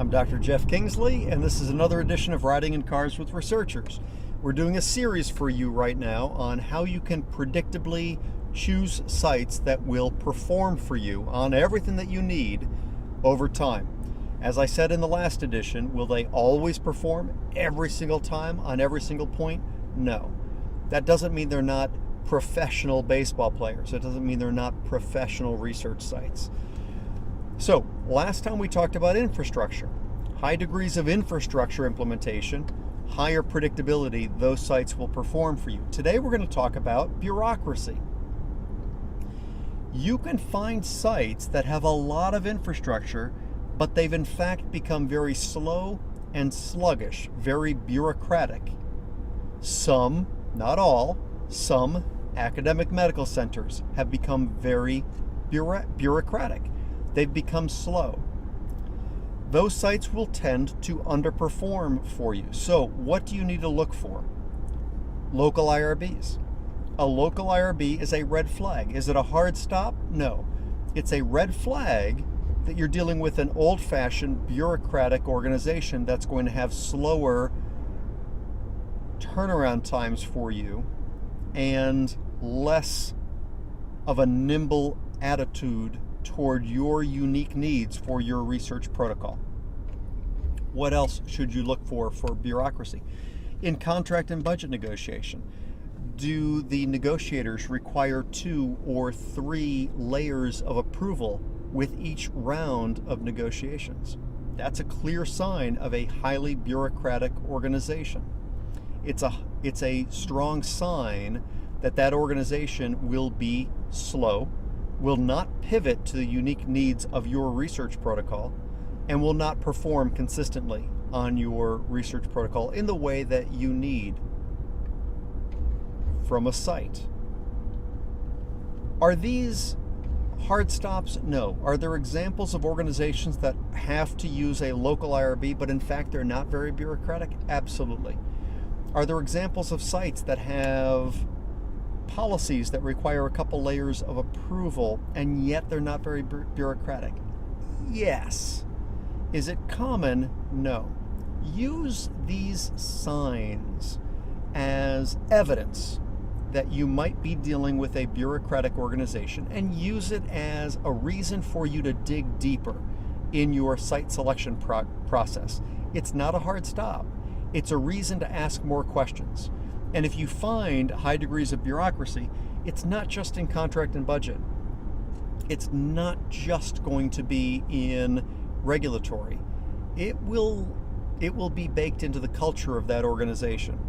I'm Dr. Jeff Kingsley, and this is another edition of Riding in Cars with Researchers. We're doing a series for you right now on how you can predictably choose sites that will perform for you on everything that you need over time. As I said in the last edition, will they always perform every single time on every single point? No. That doesn't mean they're not professional baseball players. It doesn't mean they're not professional research sites. So, last time we talked about infrastructure. High degrees of infrastructure implementation, higher predictability, those sites will perform for you. Today we're going to talk about bureaucracy. You can find sites that have a lot of infrastructure, but they've in fact become very slow and sluggish, very bureaucratic. Some, not all, some academic medical centers have become very bureaucratic. They've become slow. Those sites will tend to underperform for you. So what do you need to look for? Local IRBs. A local IRB is a red flag. Is it a hard stop? No. It's a red flag that you're dealing with an old-fashioned bureaucratic organization that's going to have slower turnaround times for you and less of a nimble attitude toward your unique needs for your research protocol. What else should you look for bureaucracy? In contract and budget negotiation, do the negotiators require 2 or 3 layers of approval with each round of negotiations? That's a clear sign of a highly bureaucratic organization. It's a strong sign that that organization will be slow, will not pivot to the unique needs of your research protocol, and will not perform consistently on your research protocol in the way that you need from a site. Are these hard stops? No. Are there examples of organizations that have to use a local IRB, but in fact they're not very bureaucratic? Absolutely. Are there examples of sites that have policies that require a couple layers of approval and yet they're not very bureaucratic? Yes. Is it common? No. Use these signs as evidence that you might be dealing with a bureaucratic organization, and use it as a reason for you to dig deeper in your site selection process. It's not a hard stop. It's a reason to ask more questions. And if you find high degrees of bureaucracy, it's not just in contract and budget. It's not just going to be in regulatory. It will be baked into the culture of that organization.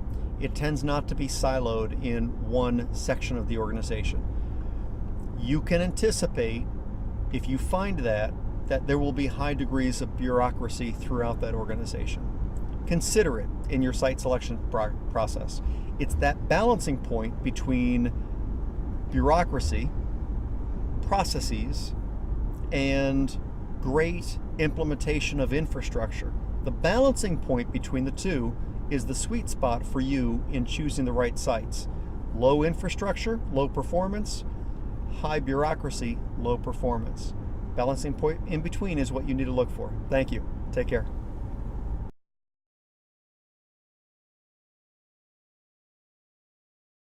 It tends not to be siloed in one section of the organization. You can anticipate, if you find that there will be high degrees of bureaucracy throughout that organization. Consider it in your site selection process. It's that balancing point between bureaucracy, processes, and great implementation of infrastructure. The balancing point between the two is the sweet spot for you in choosing the right sites. Low infrastructure, low performance; high bureaucracy, low performance. Balancing point in between is what you need to look for. Thank you. Take care.